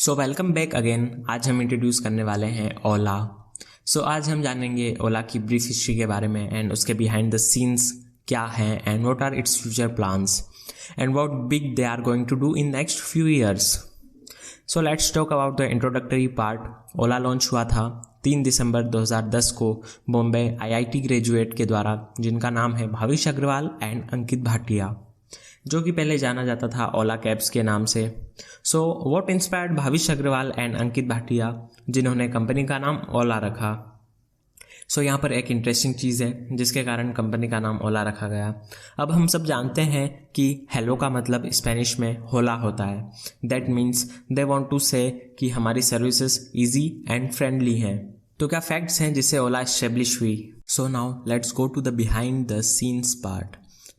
So welcome back again. आज हम introduce करने वाले हैं ओला। आज हम जानेंगे ओला की ब्रीफ हिस्ट्री के बारे में एंड उसके बिहाइंड द सीन्स क्या हैं and what are its future plans and what big they are going to do in next few years. So let's talk about the introductory part. Ola launch हुआ था 3 दिसंबर 2010 को Bombay IIT graduate के द्वारा, जिनका नाम है भाविश अग्रवाल एंड अंकित भाटिया, जो कि पहले जाना जाता था ओला कैब्स के नाम से। So what inspired Bhavish Aggarwal and Ankit Bhatia, जिन्होंने कंपनी का नाम ओला रखा। यहाँ पर एक इंटरेस्टिंग चीज़ है जिसके कारण कंपनी का नाम ओला रखा गया। अब हम सब जानते हैं कि हेलो का मतलब स्पेनिश में होला होता है। That means they want to say कि हमारी सर्विसेज इजी एंड फ्रेंडली हैं। तो क्या फैक्ट्स हैं जिससे ओला एस्टेब्लिश हुई। So now let's go to the behind the scenes part.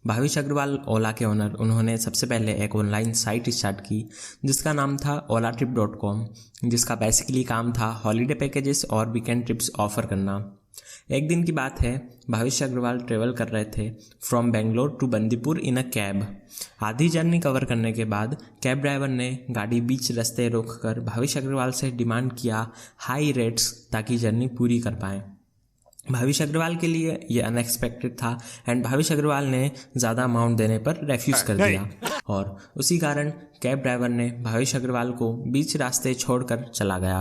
Bhavish Aggarwal Ola के ओनर, उन्होंने सबसे पहले एक ऑनलाइन साइट स्टार्ट की जिसका नाम था olatrip.com, जिसका बेसिकली काम था हॉलीडे पैकेजेस और वीकेंड ट्रिप्स ऑफर करना। एक दिन की बात है, भाविश अग्रवाल ट्रेवल कर रहे थे from Bangalore to Bandipur in a cab. आधी जर्नी कवर करने के बाद कैब ड्राइवर ने गाड़ी बीच रास्ते रोककर भाविश अग्रवाल से डिमांड किया हाई रेट्स ताकि जर्नी पूरी कर पाएं। भाविश अग्रवाल के लिए ये अनएक्सपेक्टेड था एंड भाविश अग्रवाल ने ज़्यादा अमाउंट देने पर रेफ्यूज़ कर दिया और उसी कारण कैब ड्राइवर ने भाविश अग्रवाल को बीच रास्ते छोड़कर चला गया।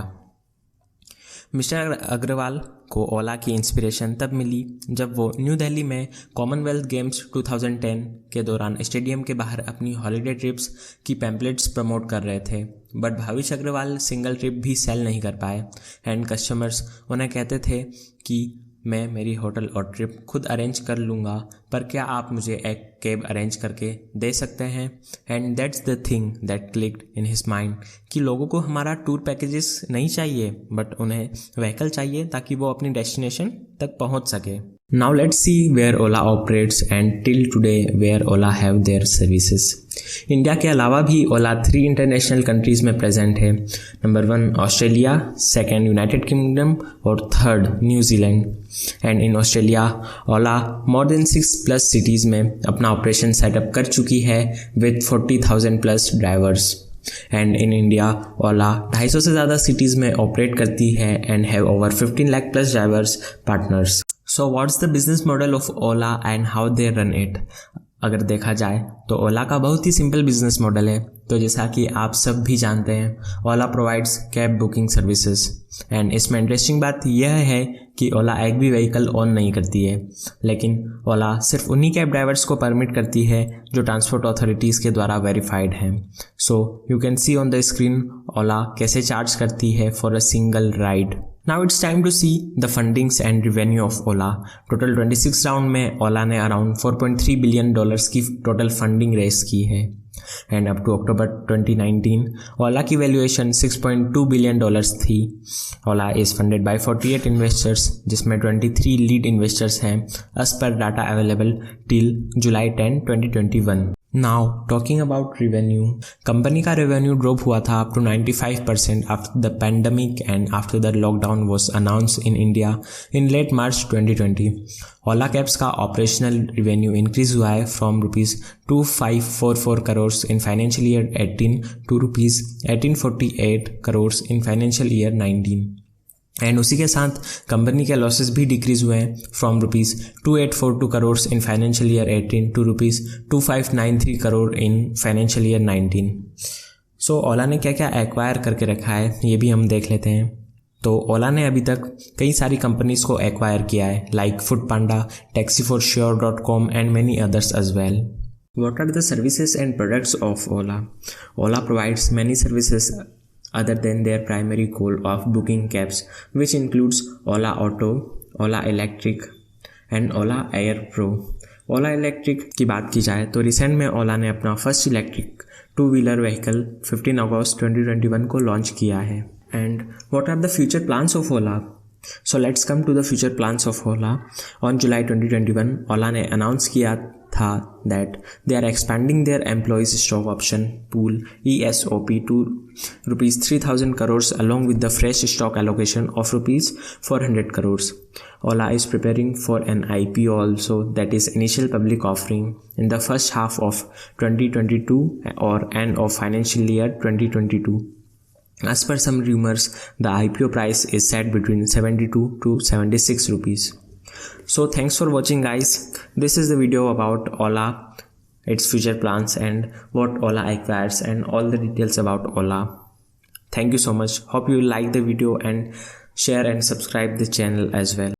मिस्टर अग्रवाल को ओला की इंस्पिरेशन तब मिली जब वो न्यू दिल्ली में कॉमनवेल्थ गेम्स 2010 के दौरान स्टेडियम के बाहर अपनी हॉलीडे ट्रिप्स की पैम्पलेट्स प्रमोट कर रहे थे। But Bhavish Aggarwal single trip भी सेल नहीं कर पाए एंड कस्टमर्स उन्हें कहते थे कि मैं मेरी होटल और ट्रिप खुद अरेंज कर लूँगा, पर क्या आप मुझे एक कैब अरेंज करके दे सकते हैं। And that's the thing that clicked in his mind कि लोगों को हमारा टूर पैकेजेस नहीं चाहिए बट उन्हें व्हीकल चाहिए ताकि वो अपनी डेस्टिनेशन तक पहुंच सके। Now let's see where Ola operates and till today where Ola have their services. India के अलावा भी ओला 3 इंटरनेशनल कंट्रीज़ में प्रेजेंट है। नंबर 1 ऑस्ट्रेलिया, 2 यूनाइटेड किंगडम और 3 New Zealand. And in Australia Ola more than 6+ cities में अपना ऑपरेशन सेटअप कर चुकी है with 40,000+ drivers. And in India Ola 250 से ज़्यादा सिटीज़ में ऑपरेट करती है and have over 15 lakh+ drivers partners. So what's the business model of Ola and how they run it. अगर देखा जाए तो ओला का बहुत ही सिंपल बिजनेस मॉडल है। तो जैसा कि आप सब भी जानते हैं, Ola provides cab booking services and इसमें इंटरेस्टिंग बात यह है कि ओला एक भी व्हीकल ऑन नहीं करती है, लेकिन ओला सिर्फ उन्हीं कैब ड्राइवर्स को परमिट करती है जो ट्रांसपोर्ट अथॉरिटीज़ के द्वारा वेरीफाइड हैं। So you can see on the screen Ola कैसे चार्ज करती है for a single ride. Now it's time to see the fundings and revenue of Ola. Total 26 round में ओला ने अराउंड $4.3 बिलियन की टोटल फंडिंग रेस की है and up to October 2019 Ola की valuation $6.2 billion थी। Ola is funded by 48 investors, जिसमें 23 lead investors हैं as per data available till July 10, 2021। Now talking about revenue, company का रेवेन्यू ड्रॉप हुआ था up to 95% after the pandemic and after the lockdown was announce in India in late March 2020। Ola cabs का operational revenue increase हुआ है from ₹2544 crore in financial year 18 to ₹1848 crore in financial year 19। And उसी के साथ company के losses भी decrease हुए हैं from ₹2842 crore in financial year 18 to ₹2593 crore in financial year 19। So Ola ने क्या क्या एक्वायर करके रखा है ये भी हम देख लेते हैं। तो ओला ने अभी तक कई सारी कंपनीज को एक्वायर किया है like Foodpanda, taxi4sure.com and many others as well. What are the services and products of Ola? Ola provides many services other than their primary goal of booking cabs, which includes Ola Auto, Ola Electric and Ola Air Pro. Ola Electric की बात की जाए तो recent में ओला ने अपना first electric two wheeler vehicle 15 अगस्त 2021 को लॉन्च किया है। And what are the future plans of Ola. So let's come to the future plans of Ola. On July 2021 Ola ने अनाउंस किया था that they are expanding their employees stock option pool ESOP to ₹3,000 crores along with the fresh stock allocation of ₹400 crores. Ola is preparing for an IPO also, that is initial public offering, in the first half of 2022 or end of financial year 2022. As per some rumors, the IPO price is set between 72 to 76 rupees. So thanks for watching, guys. This is the video about Ola, its future plans, and what Ola acquires, and all the details about Ola. Thank you so much. Hope you like the video and share and subscribe the channel as well.